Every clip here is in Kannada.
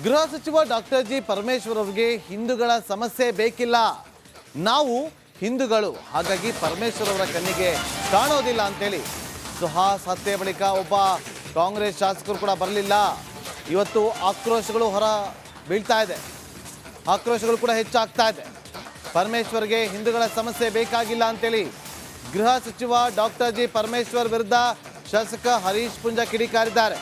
ಗೃಹ ಸಚಿವ ಡಾಕ್ಟರ್ ಜಿ ಪರಮೇಶ್ವರ್ ಅವರಿಗೆ ಹಿಂದೂಗಳ ಸಮಸ್ಯೆ ಬೇಕಿಲ್ಲ. ನಾವು ಹಿಂದೂಗಳು, ಹಾಗಾಗಿ ಪರಮೇಶ್ವರ್ ಅವರ ಕಣ್ಣಿಗೆ ಕಾಣೋದಿಲ್ಲ ಅಂತೇಳಿ ಸುಹಾಸ್ ಹತ್ಯೆ ಬಳಿಕ ಒಬ್ಬ ಕಾಂಗ್ರೆಸ್ ಶಾಸಕರು ಕೂಡ ಬರಲಿಲ್ಲ. ಇವತ್ತು ಆಕ್ರೋಶಗಳು ಹೊರ ಬೀಳ್ತಾ ಇದೆ, ಆಕ್ರೋಶಗಳು ಕೂಡ ಹೆಚ್ಚಾಗ್ತಾ ಇದೆ. ಪರಮೇಶ್ವರ್ಗೆ ಹಿಂದೂಗಳ ಸಮಸ್ಯೆ ಬೇಕಾಗಿಲ್ಲ ಅಂತೇಳಿ ಗೃಹ ಸಚಿವ ಡಾಕ್ಟರ್ ಜಿ ಪರಮೇಶ್ವರ್ ವಿರುದ್ಧ ಶಾಸಕ ಹರೀಶ್ ಪುಂಜ ಕಿಡಿಕಾರಿದ್ದಾರೆ.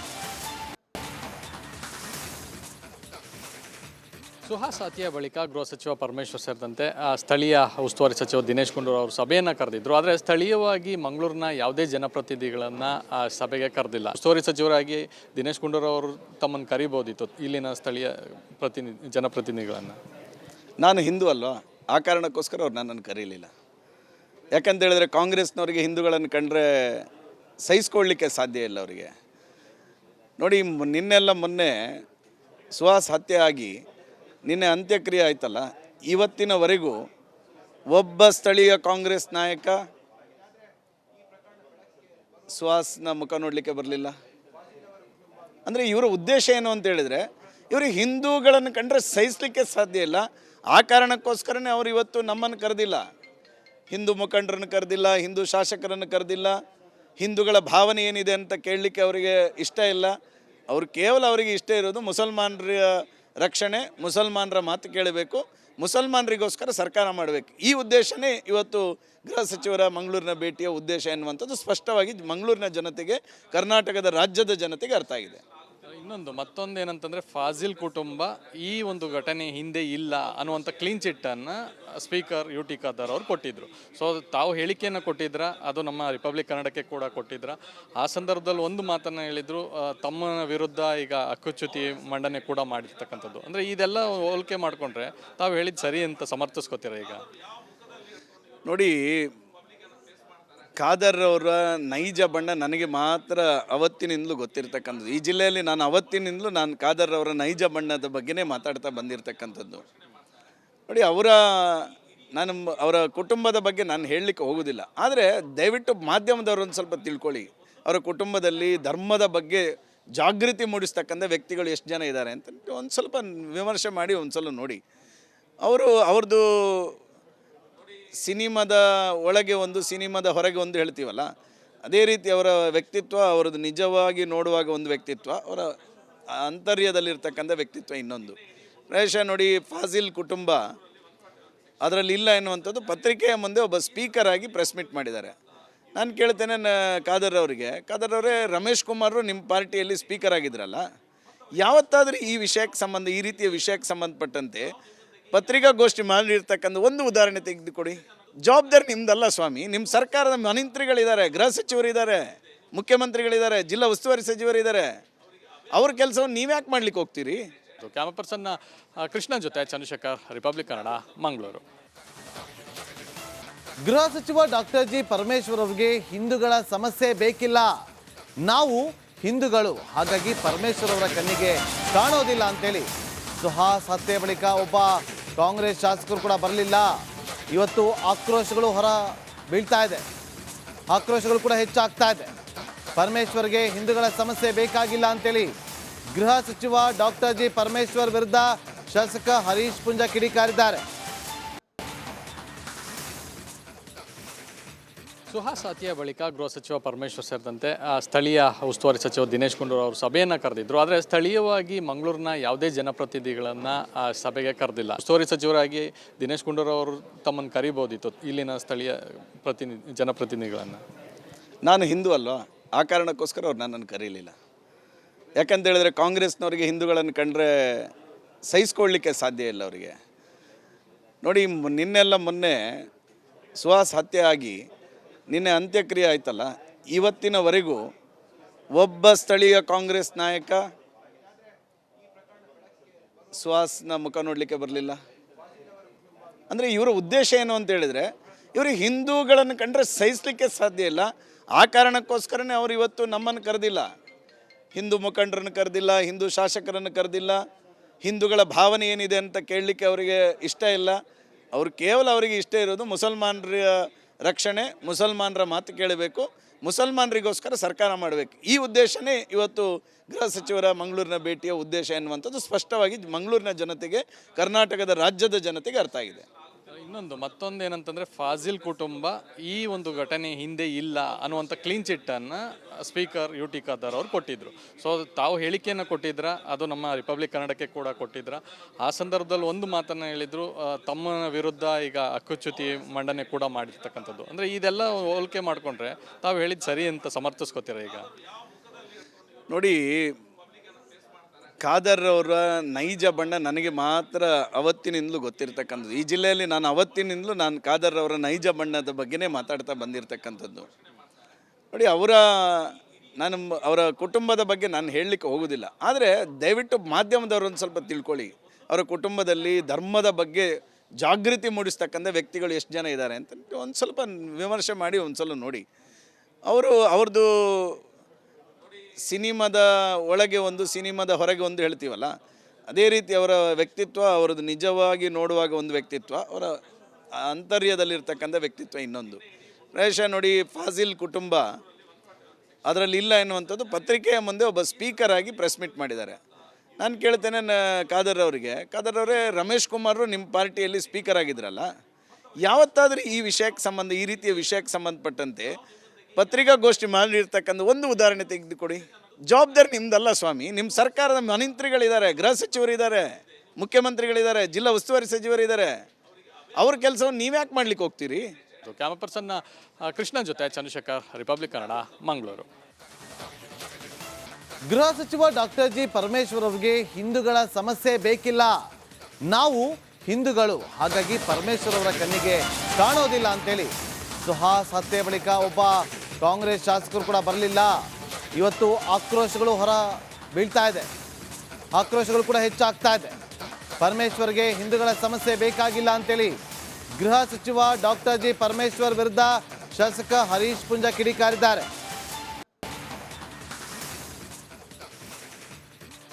ಸುಹಾಸ್ ಹತ್ಯೆಯ ಬಳಿಕ ಗೃಹ ಸಚಿವ ಪರಮೇಶ್ವರ್ ಸೇರಿದಂತೆ ಸ್ಥಳೀಯ ಉಸ್ತುವಾರಿ ಸಚಿವ ದಿನೇಶ್ ಗುಂಡೂರಾವ್ ಅವರು ಸಭೆಯನ್ನು ಕರೆದಿದ್ದರು. ಆದರೆ ಸ್ಥಳೀಯವಾಗಿ ಮಂಗಳೂರಿನ ಯಾವುದೇ ಜನಪ್ರತಿನಿಧಿಗಳನ್ನು ಸಭೆಗೆ ಕರೆದಿಲ್ಲ. ಉಸ್ತುವಾರಿ ಸಚಿವರಾಗಿ ದಿನೇಶ್ ಗುಂಡೂರಾವ್ ಅವರು ತಮ್ಮನ್ನು ಕರಿಬೋದಿತ್ತು ಇಲ್ಲಿನ ಸ್ಥಳೀಯ ಜನಪ್ರತಿನಿಧಿಗಳನ್ನು. ನಾನು ಹಿಂದೂ ಅಲ್ವಾ, ಆ ಕಾರಣಕ್ಕೋಸ್ಕರ ಅವ್ರು ನನ್ನನ್ನು ಕರೀಲಿಲ್ಲ. ಯಾಕಂತೇಳಿದ್ರೆ ಕಾಂಗ್ರೆಸ್ನವರಿಗೆ ಹಿಂದೂಗಳನ್ನು ಕಂಡ್ರೆ ಸಹಿಸ್ಕೊಳ್ಳಿಕ್ಕೆ ಸಾಧ್ಯ ಇಲ್ಲ ಅವರಿಗೆ. ನೋಡಿ, ಮೊನ್ನೆ ಸುಹಾಸ್ ಹತ್ಯೆ ಆಗಿ ನಿನ್ನೆ ಅಂತ್ಯಕ್ರಿಯೆ ಆಯ್ತಲ್ಲ, ಇವತ್ತಿನವರೆಗೂ ಒಬ್ಬ ಸ್ಥಳೀಯ ಕಾಂಗ್ರೆಸ್ ನಾಯಕ ಸುಹಾಸ್ನ ಮುಖ ನೋಡಲಿಕ್ಕೆ ಬರಲಿಲ್ಲ. ಅಂದರೆ ಇವರ ಉದ್ದೇಶ ಏನು ಅಂತ ಹೇಳಿದರೆ, ಇವರು ಹಿಂದೂಗಳನ್ನು ಕಂಡ್ರೆ ಸಹಿಸಲಿಕ್ಕೆ ಸಾಧ್ಯ ಇಲ್ಲ. ಆ ಕಾರಣಕ್ಕೋಸ್ಕರನೇ ಅವರು ಇವತ್ತು ನಮ್ಮನ್ನು ಕರೆದಿಲ್ಲ, ಹಿಂದೂ ಮುಖಂಡರನ್ನು ಕರೆದಿಲ್ಲ, ಹಿಂದೂ ಶಾಸಕರನ್ನು ಕರೆದಿಲ್ಲ. ಹಿಂದೂಗಳ ಭಾವನೆ ಏನಿದೆ ಅಂತ ಕೇಳಲಿಕ್ಕೆ ಅವರಿಗೆ ಇಷ್ಟ ಇಲ್ಲ. ಅವರು ಕೇವಲ ಅವರಿಗೆ ಇಷ್ಟ ಇರೋದು ಮುಸಲ್ಮಾನರ ರಕ್ಷಣೆ, ಮುಸಲ್ಮಾನರ ಮಾತು ಕೇಳಬೇಕು, ಮುಸಲ್ಮಾನರಿಗೋಸ್ಕರ ಸರ್ಕಾರ ಮಾಡಬೇಕು. ಈ ಉದ್ದೇಶನೇ ಇವತ್ತು ಗೃಹ ಸಚಿವರ ಮಂಗಳೂರಿನ ಭೇಟಿಯ ಉದ್ದೇಶ ಎನ್ನುವಂಥದ್ದು ಸ್ಪಷ್ಟವಾಗಿ ಮಂಗಳೂರಿನ ಜನತೆಗೆ, ಕರ್ನಾಟಕದ ರಾಜ್ಯದ ಜನತೆಗೆ ಅರ್ಥ ಆಗಿದೆ. ಮತ್ತೊಂದು ಏನಂತಂದರೆ, ಫಾಜಿಲ್ ಕುಟುಂಬ ಈ ಒಂದು ಘಟನೆ ಹಿಂದೆ ಇಲ್ಲ ಅನ್ನುವಂಥ ಕ್ಲೀನ್ ಚಿಟ್ಟನ್ನು ಸ್ಪೀಕರ್ ಯು ಟಿ ಖಾದರ್ ಅವರು ಕೊಟ್ಟಿದ್ದರು. ಸೊ ತಾವು ಹೇಳಿಕೆಯನ್ನು ಕೊಟ್ಟಿದ್ರ, ಅದು ನಮ್ಮ ರಿಪಬ್ಲಿಕ್ ಕನ್ನಡಕ್ಕೆ ಕೂಡ ಕೊಟ್ಟಿದ್ರ. ಆ ಸಂದರ್ಭದಲ್ಲಿ ಒಂದು ಮಾತನ್ನು ಹೇಳಿದರು, ತಮ್ಮ ವಿರುದ್ಧ ಈಗ ಹಕ್ಕುಚ್ಯುತಿ ಮಂಡನೆ ಕೂಡ ಮಾಡಿರ್ತಕ್ಕಂಥದ್ದು. ಅಂದರೆ ಇದೆಲ್ಲ ಹೋಲಿಕೆ ಮಾಡಿಕೊಂಡ್ರೆ ತಾವು ಹೇಳಿದ್ದು ಸರಿ ಅಂತ ಸಮರ್ಥಿಸ್ಕೋತೀರ? ಈಗ ನೋಡಿ, ಖಾದರ್ ಅವರ ನೈಜ ಬಣ್ಣ ನನಗೆ ಮಾತ್ರ ಅವತ್ತಿನಿಂದಲೂ ಗೊತ್ತಿರ್ತಕ್ಕಂಥದ್ದು. ಈ ಜಿಲ್ಲೆಯಲ್ಲಿ ನಾನು ಅವತ್ತಿನಿಂದಲೂ ಖಾದರ್ ಅವರ ನೈಜ ಬಣ್ಣದ ಬಗ್ಗೆನೇ ಮಾತಾಡ್ತಾ ಬಂದಿರತಕ್ಕಂಥದ್ದು. ನೋಡಿ, ಅವರ ಕುಟುಂಬದ ಬಗ್ಗೆ ನಾನು ಹೇಳಲಿಕ್ಕೆ ಹೋಗೋದಿಲ್ಲ. ಆದರೆ ದಯವಿಟ್ಟು ಮಾಧ್ಯಮದವರು ಒಂದು ಸ್ವಲ್ಪ ತಿಳ್ಕೊಳ್ಳಿ, ಅವರ ಕುಟುಂಬದಲ್ಲಿ ಧರ್ಮದ ಬಗ್ಗೆ ಜಾಗೃತಿ ಮೂಡಿಸ್ತಕ್ಕಂಥ ವ್ಯಕ್ತಿಗಳು ಎಷ್ಟು ಜನ ಇದ್ದಾರೆ ಅಂತ ಒಂದು ಸ್ವಲ್ಪ ವಿಮರ್ಶೆ ಮಾಡಿ ಒಂದು ಸಲ ನೋಡಿ. ಅವ್ರದ್ದು ಸಿನಿಮಾದ ಒಳಗೆ ಒಂದು, ಸಿನಿಮಾದ ಹೊರಗೆ ಒಂದು ಹೇಳ್ತೀವಲ್ಲ, ಅದೇ ರೀತಿ ಅವರ ವ್ಯಕ್ತಿತ್ವ, ಅವರದ್ದು ನಿಜವಾಗಿ ನೋಡುವಾಗ ಒಂದು ವ್ಯಕ್ತಿತ್ವ, ಅವರ ಆಂತರ್ಯದಲ್ಲಿರ್ತಕ್ಕಂಥ ವ್ಯಕ್ತಿತ್ವ ಇನ್ನೊಂದು. ಪ್ರಾಯಶಃ ನೋಡಿ, ಫಾಜಿಲ್ ಕುಟುಂಬ ಅದರಲ್ಲಿ ಇಲ್ಲ ಎನ್ನುವಂಥದ್ದು ಪತ್ರಿಕೆಯ ಮುಂದೆ ಒಬ್ಬ ಸ್ಪೀಕರ್ ಆಗಿ ಪ್ರೆಸ್ ಮೀಟ್ ಮಾಡಿದ್ದಾರೆ. ನಾನು ಕೇಳ್ತೇನೆ ಖಾದರ್ ಅವರಿಗೆ, ಖಾದರ್ ಅವರೇ, ರಮೇಶ್ ಕುಮಾರ್ ನಿಮ್ಮ ಪಾರ್ಟಿಯಲ್ಲಿ ಸ್ಪೀಕರ್ ಆಗಿದ್ರಲ್ಲ, ಯಾವತ್ತಾದರೂ ಈ ರೀತಿಯ ವಿಷಯಕ್ಕೆ ಸಂಬಂಧಪಟ್ಟಂತೆ ಪತ್ರಿಕಾಗೋಷ್ಠಿ ಮಾಡಿರ್ತಕ್ಕಂಥ ಒಂದು ಉದಾಹರಣೆ ತೆಗೆದುಕೊಡಿ. ಜವಾಬ್ದಾರಿ ನಿಮ್ದಲ್ಲ ಸ್ವಾಮಿ. ನಿಮ್ಮ ಸರ್ಕಾರದ ಮಂತ್ರಿಗಳಿದ್ದಾರೆ, ಗೃಹ ಸಚಿವರಿದ್ದಾರೆ, ಮುಖ್ಯಮಂತ್ರಿಗಳಿದ್ದಾರೆ, ಜಿಲ್ಲಾ ಉಸ್ತುವಾರಿ ಸಚಿವರಿದ್ದಾರೆ. ಅವ್ರ ಕೆಲಸವನ್ನು ನೀವ್ಯಾಕೆ ಮಾಡ್ಲಿಕ್ಕೆ ಹೋಗ್ತೀರಿ? ಕ್ಯಾಮರಾ ಪರ್ಸನ್ ಕೃಷ್ಣ ಜೊತೆ ಚಂದ್ರಶೇಖರ್, ರಿಪಬ್ಲಿಕ್ ಕನ್ನಡ, ಮಂಗಳೂರು. ಗೃಹ ಸಚಿವ ಡಾಕ್ಟರ್ ಜಿ ಪರಮೇಶ್ವರ್ ಅವರಿಗೆ ಹಿಂದೂಗಳ ಸಮಸ್ಯೆ ಬೇಕಿಲ್ಲ. ನಾವು ಹಿಂದೂಗಳು, ಹಾಗಾಗಿ ಪರಮೇಶ್ವರ್ ಅವರ ಕಣ್ಣಿಗೆ ಕಾಣೋದಿಲ್ಲ ಅಂತೇಳಿ ಸುಹಾಸ್ ಹತ್ಯೆ ಬಳಿಕ ಒಬ್ಬ ಕಾಂಗ್ರೆಸ್ ಶಾಸಕರು ಕೂಡ ಬರಲಿಲ್ಲ. ಇವತ್ತು ಆಕ್ರೋಶಗಳು ಹೊರ ಬೀಳ್ತಾ ಇದೆ, ಆಕ್ರೋಶಗಳು ಕೂಡ ಹೆಚ್ಚಾಗ್ತಾ ಇದೆ. ಪರಮೇಶ್ವರ್ಗೆ ಹಿಂದೂಗಳ ಸಮಸ್ಯೆ ಬೇಕಾಗಿಲ್ಲ ಅಂತೇಳಿ ಗೃಹ ಸಚಿವ ಡಾಕ್ಟರ್ ಜಿ ಪರಮೇಶ್ವರ್ ವಿರುದ್ಧ ಶಾಸಕ ಹರೀಶ್ ಪುಂಜ ಕಿಡಿಕಾರಿದ್ದಾರೆ. ಸುಹಾಸ್ ಹತ್ಯೆಯ ಬಳಿಕ ಗೃಹ ಸಚಿವ ಪರಮೇಶ್ವರ್ ಸೇರಿದಂತೆ ಸ್ಥಳೀಯ ಉಸ್ತುವಾರಿ ಸಚಿವ ದಿನೇಶ್ ಗುಂಡೂರಾವ್ ಅವರು ಸಭೆಯನ್ನು ಕರೆದಿದ್ದರು. ಆದರೆ ಸ್ಥಳೀಯವಾಗಿ ಮಂಗಳೂರಿನ ಯಾವುದೇ ಜನಪ್ರತಿನಿಧಿಗಳನ್ನು ಸಭೆಗೆ ಕರೆದಿಲ್ಲ. ಉಸ್ತುವಾರಿ ಸಚಿವರಾಗಿ ದಿನೇಶ್ ಗುಂಡೂರಾವ್ ಅವರು ತಮ್ಮನ್ನು ಕರಿಬೋದಿತ್ತು ಇಲ್ಲಿನ ಸ್ಥಳೀಯ ಜನಪ್ರತಿನಿಧಿಗಳನ್ನು. ನಾನು ಹಿಂದೂ ಅಲ್ವಾ, ಆ ಕಾರಣಕ್ಕೋಸ್ಕರ ಅವ್ರು ನನ್ನನ್ನು ಕರೀಲಿಲ್ಲ. ಯಾಕಂತೇಳಿದ್ರೆ ಕಾಂಗ್ರೆಸ್ನವರಿಗೆ ಹಿಂದೂಗಳನ್ನು ಕಂಡ್ರೆ ಸಹಿಸ್ಕೊಳ್ಳಿಕ್ಕೆ ಸಾಧ್ಯ ಇಲ್ಲ ಅವರಿಗೆ. ನೋಡಿ, ಮೊನ್ನೆ ಸುಹಾಸ್ ಹತ್ಯೆ ಆಗಿ ನಿನ್ನೆ ಅಂತ್ಯಕ್ರಿಯೆ ಆಯ್ತಲ್ಲ, ಇವತ್ತಿನವರೆಗೂ ಒಬ್ಬ ಸ್ಥಳೀಯ ಕಾಂಗ್ರೆಸ್ ನಾಯಕ ಸುಹಾಸ್ನ ಮುಖ ನೋಡಲಿಕ್ಕೆ ಬರಲಿಲ್ಲ. ಅಂದರೆ ಇವರ ಉದ್ದೇಶ ಏನು ಅಂತ ಹೇಳಿದರೆ, ಇವರು ಹಿಂದೂಗಳನ್ನು ಕಂಡ್ರೆ ಸಹಿಸಲಿಕ್ಕೆ ಸಾಧ್ಯ ಇಲ್ಲ. ಆ ಕಾರಣಕ್ಕೋಸ್ಕರನೇ ಅವರು ಇವತ್ತು ನಮ್ಮನ್ನು ಕರೆದಿಲ್ಲ, ಹಿಂದೂ ಮುಖಂಡರನ್ನು ಕರೆದಿಲ್ಲ, ಹಿಂದೂ ಶಾಸಕರನ್ನು ಕರೆದಿಲ್ಲ. ಹಿಂದೂಗಳ ಭಾವನೆ ಏನಿದೆ ಅಂತ ಕೇಳಲಿಕ್ಕೆ ಅವರಿಗೆ ಇಷ್ಟ ಇಲ್ಲ. ಅವರು ಕೇವಲ ಅವರಿಗೆ ಇಷ್ಟ ಇರೋದು ಮುಸಲ್ಮಾನರ ರಕ್ಷಣೆ, ಮುಸಲ್ಮಾನರ ಮಾತು ಕೇಳಬೇಕು, ಮುಸಲ್ಮಾನರಿಗೋಸ್ಕರ ಸರ್ಕಾರ ಮಾಡಬೇಕು. ಈ ಉದ್ದೇಶನೇ ಇವತ್ತು ಗೃಹ ಸಚಿವರ ಮಂಗಳೂರಿನ ಭೇಟಿಯ ಉದ್ದೇಶ ಎನ್ನುವಂಥದ್ದು ಸ್ಪಷ್ಟವಾಗಿ ಮಂಗಳೂರಿನ ಜನತೆಗೆ, ಕರ್ನಾಟಕದ ರಾಜ್ಯದ ಜನತೆಗೆ ಅರ್ಥ ಆಗಿದೆ. ಮತ್ತೊಂದು ಏನಂತಂದ್ರೆ ಫಾಜಿಲ್ ಕುಟುಂಬ ಈ ಒಂದು ಘಟನೆ ಹಿಂದೆ ಇಲ್ಲ ಅನ್ನುವಂಥ ಕ್ಲೀನ್ ಚಿಟ್ಟನ್ನು ಸ್ಪೀಕರ್ ಯು ಟಿ ಖಾದರ್ ಅವರು ಕೊಟ್ಟಿದ್ರು. ಸೊ ತಾವು ಹೇಳಿಕೆಯನ್ನು ಕೊಟ್ಟಿದ್ರ, ಅದು ನಮ್ಮ ರಿಪಬ್ಲಿಕ್ ಕನ್ನಡಕ್ಕೆ ಕೂಡ ಕೊಟ್ಟಿದ್ರ. ಆ ಸಂದರ್ಭದಲ್ಲಿ ಒಂದು ಮಾತನ್ನು ಹೇಳಿದ್ರು, ತಮ್ಮ ವಿರುದ್ಧ ಈಗ ಹಕ್ಕುಚ್ಯುತಿ ಮಂಡನೆ ಕೂಡ ಮಾಡಿರ್ತಕ್ಕಂಥದ್ದು. ಅಂದರೆ ಇದೆಲ್ಲ ಹೋಲಿಕೆ ಮಾಡಿಕೊಂಡ್ರೆ ತಾವು ಹೇಳಿದ್ದು ಸರಿ ಅಂತ ಸಮರ್ಥಿಸ್ಕೋತೀರ? ಈಗ ನೋಡಿ, ಖಾದರ್ ಅವರ ನೈಜ ಬಣ್ಣ ನನಗೆ ಮಾತ್ರ ಅವತ್ತಿನಿಂದಲೂ ಗೊತ್ತಿರ್ತಕ್ಕಂಥದ್ದು. ಈ ಜಿಲ್ಲೆಯಲ್ಲಿ ನಾನು ಅವತ್ತಿನಿಂದಲೂ ಖಾದರ್ ಅವರ ನೈಜ ಬಣ್ಣದ ಬಗ್ಗೆನೇ ಮಾತಾಡ್ತಾ ಬಂದಿರತಕ್ಕಂಥದ್ದು. ನೋಡಿ, ಅವರ ಕುಟುಂಬದ ಬಗ್ಗೆ ನಾನು ಹೇಳಲಿಕ್ಕೆ ಹೋಗೋದಿಲ್ಲ. ಆದರೆ ದಯವಿಟ್ಟು ಮಾಧ್ಯಮದವರು ಒಂದು ಸ್ವಲ್ಪ ತಿಳ್ಕೊಳ್ಳಿ, ಅವರ ಕುಟುಂಬದಲ್ಲಿ ಧರ್ಮದ ಬಗ್ಗೆ ಜಾಗೃತಿ ಮೂಡಿಸ್ತಕ್ಕಂಥ ವ್ಯಕ್ತಿಗಳು ಎಷ್ಟು ಜನ ಇದ್ದಾರೆ ಅಂತ ಒಂದು ಸ್ವಲ್ಪ ವಿಮರ್ಶೆ ಮಾಡಿ ಒಂದು ಸಲ ನೋಡಿ. ಅವ್ರದ್ದು ಸಿನಿಮಾದ ಒಳಗೆ ಒಂದು, ಸಿನಿಮಾದ ಹೊರಗೆ ಒಂದು ಹೇಳ್ತೀವಲ್ಲ, ಅದೇ ರೀತಿ ಅವರ ವ್ಯಕ್ತಿತ್ವ, ಅವರದ್ದು ನಿಜವಾಗಿ ನೋಡುವಾಗ ಒಂದು ವ್ಯಕ್ತಿತ್ವ, ಅವರ ಅಂತರ್ಯದಲ್ಲಿರ್ತಕ್ಕಂಥ ವ್ಯಕ್ತಿತ್ವ ಇನ್ನೊಂದು. ಪ್ರಾಯಶಃ ನೋಡಿ, ಫಾಜಿಲ್ ಕುಟುಂಬ ಅದರಲ್ಲಿ ಇಲ್ಲ ಎನ್ನುವಂಥದ್ದು ಪತ್ರಿಕೆಯ ಮುಂದೆ ಒಬ್ಬ ಸ್ಪೀಕರ್ ಆಗಿ ಪ್ರೆಸ್ ಮೀಟ್ ಮಾಡಿದ್ದಾರೆ. ನಾನು ಕೇಳ್ತೇನೆ ಖಾದರ್ ಅವರಿಗೆ, ಖಾದರ್ ಅವರೇ, ರಮೇಶ್ ಕುಮಾರ್ ನಿಮ್ಮ ಪಾರ್ಟಿಯಲ್ಲಿ ಸ್ಪೀಕರ್ ಆಗಿದ್ರಲ್ಲ, ಯಾವತ್ತಾದರೂ ಈ ರೀತಿಯ ವಿಷಯಕ್ಕೆ ಸಂಬಂಧಪಟ್ಟಂತೆ ಪತ್ರಿಕಾಗೋಷ್ಠಿ ಮಾಡಿರ್ತಕ್ಕಂಥ ಒಂದು ಉದಾಹರಣೆ ತೆಗೆದುಕೊಡಿ. ಜವಾಬ್ದಾರಿ ನಿಮ್ದಲ್ಲ ಸ್ವಾಮಿ. ನಿಮ್ಮ ಸರ್ಕಾರದ ಮಂತ್ರಿಗಳಿದ್ದಾರೆ, ಗೃಹ ಸಚಿವರಿದ್ದಾರೆ, ಮುಖ್ಯಮಂತ್ರಿಗಳಿದ್ದಾರೆ, ಜಿಲ್ಲಾ ಉಸ್ತುವಾರಿ ಸಚಿವರಿದ್ದಾರೆ. ಅವ್ರ ಕೆಲಸವನ್ನು ನೀವ್ಯಾಕೆ ಮಾಡ್ಲಿಕ್ಕೆ ಹೋಗ್ತೀರಿ? ಕ್ಯಾಮರಾ ಪರ್ಸನ್ ಕೃಷ್ಣ ಜೊತೆ ಚಂದ್ರಶೇಖರ್, ರಿಪಬ್ಲಿಕ್ ಕನ್ನಡ, ಮಂಗಳೂರು. ಗೃಹ ಸಚಿವ ಡಾಕ್ಟರ್ ಜಿ ಪರಮೇಶ್ವರ್ ಅವರಿಗೆ ಹಿಂದೂಗಳ ಸಮಸ್ಯೆ ಬೇಕಿಲ್ಲ, ನಾವು ಹಿಂದೂಗಳು, ಹಾಗಾಗಿ ಪರಮೇಶ್ವರ್ ಅವರ ಕಣ್ಣಿಗೆ ಕಾಣೋದಿಲ್ಲ ಅಂತೇಳಿ ಸುಹಾಸ್ ಹತ್ಯೆ ಬಳಿಕ ಒಬ್ಬ ಕಾಂಗ್ರೆಸ್ ಶಾಸಕರು ಕೂಡ ಬರಲಿಲ್ಲ. ಇವತ್ತು ಆಕ್ರೋಶಗಳು ಹೊರ ಬೀಳ್ತಾ ಇದೆ, ಆಕ್ರೋಶಗಳು ಕೂಡ ಹೆಚ್ಚಾಗ್ತಾ ಇದೆ. ಪರಮೇಶ್ವರ್ಗೆ ಹಿಂದೂಗಳ ಸಮಸ್ಯೆ ಬೇಕಾಗಿಲ್ಲ ಅಂತೇಳಿ ಗೃಹ ಸಚಿವ ಡಾಕ್ಟರ್ ಜಿ ಪರಮೇಶ್ವರ್ ವಿರುದ್ಧ ಶಾಸಕ ಹರೀಶ್ ಪುಂಜ ಕಿಡಿಕಾರಿದ್ದಾರೆ.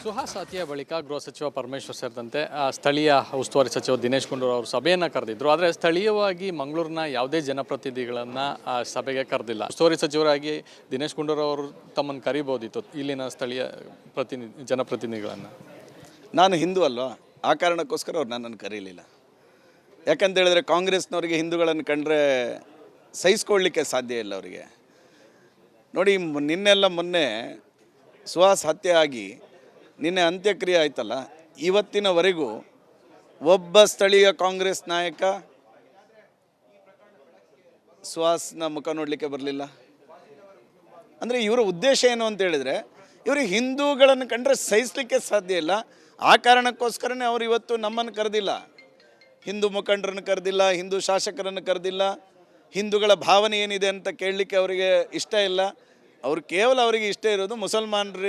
ಸುಹಾಸ್ ಹತ್ಯೆಯ ಬಳಿಕ ಗೃಹ ಸಚಿವ ಪರಮೇಶ್ವರ್ ಸೇರಿದಂತೆ ಸ್ಥಳೀಯ ಉಸ್ತುವಾರಿ ಸಚಿವ ದಿನೇಶ್ ಗುಂಡೂರಾವ್ ಅವರು ಸಭೆಯನ್ನು ಕರೆದಿದ್ರು. ಆದರೆ ಸ್ಥಳೀಯವಾಗಿ ಮಂಗಳೂರಿನ ಯಾವುದೇ ಜನಪ್ರತಿನಿಧಿಗಳನ್ನು ಸಭೆಗೆ ಕರೆದಿಲ್ಲ. ಉಸ್ತುವಾರಿ ಸಚಿವರಾಗಿ ದಿನೇಶ್ ಗುಂಡೂರಾವ್ ಅವರು ತಮ್ಮನ್ನು ಕರಿಬೋದಿತ್ತು, ಇಲ್ಲಿನ ಸ್ಥಳೀಯ ಜನಪ್ರತಿನಿಧಿಗಳನ್ನು. ನಾನು ಹಿಂದೂ ಅಲ್ವಾ, ಆ ಕಾರಣಕ್ಕೋಸ್ಕರ ಅವ್ರು ನನ್ನನ್ನು ಕರೀಲಿಲ್ಲ. ಯಾಕಂತ ಹೇಳಿದ್ರೆ ಕಾಂಗ್ರೆಸ್ನವರಿಗೆ ಹಿಂದೂಗಳನ್ನು ಕಂಡ್ರೆ ಸಹಿಸ್ಕೊಳ್ಳಿಕ್ಕೆ ಸಾಧ್ಯ ಇಲ್ಲ ಅವರಿಗೆ. ನೋಡಿ, ಮೊನ್ನೆ ಸುಹಾಸ್ ಹತ್ಯೆ ಆಗಿ ನಿನ್ನೆ ಅಂತ್ಯಕ್ರಿಯೆ ಆಯ್ತಲ್ಲ, ಇವತ್ತಿನವರೆಗೂ ಒಬ್ಬ ಸ್ಥಳೀಯ ಕಾಂಗ್ರೆಸ್ ನಾಯಕ ಸುಹಾಸ್ನ ಮುಖ ನೋಡಲಿಕ್ಕೆ ಬರಲಿಲ್ಲ. ಅಂದರೆ ಇವರ ಉದ್ದೇಶ ಏನು ಅಂತ ಹೇಳಿದರೆ, ಇವರು ಹಿಂದೂಗಳನ್ನು ಕಂಡ್ರೆ ಸಹಿಸಲಿಕ್ಕೆ ಸಾಧ್ಯ ಇಲ್ಲ. ಆ ಕಾರಣಕ್ಕೋಸ್ಕರನೇ ಅವರು ಇವತ್ತು ನಮ್ಮನ್ನು ಕರೆದಿಲ್ಲ, ಹಿಂದೂ ಮುಖಂಡರನ್ನು ಕರೆದಿಲ್ಲ, ಹಿಂದೂ ಶಾಸಕರನ್ನು ಕರೆದಿಲ್ಲ. ಹಿಂದೂಗಳ ಭಾವನೆ ಏನಿದೆ ಅಂತ ಕೇಳಲಿಕ್ಕೆ ಅವರಿಗೆ ಇಷ್ಟ ಇಲ್ಲ. ಅವರು ಕೇವಲ ಅವರಿಗೆ ಇಷ್ಟ ಇರೋದು ಮುಸಲ್ಮಾನರ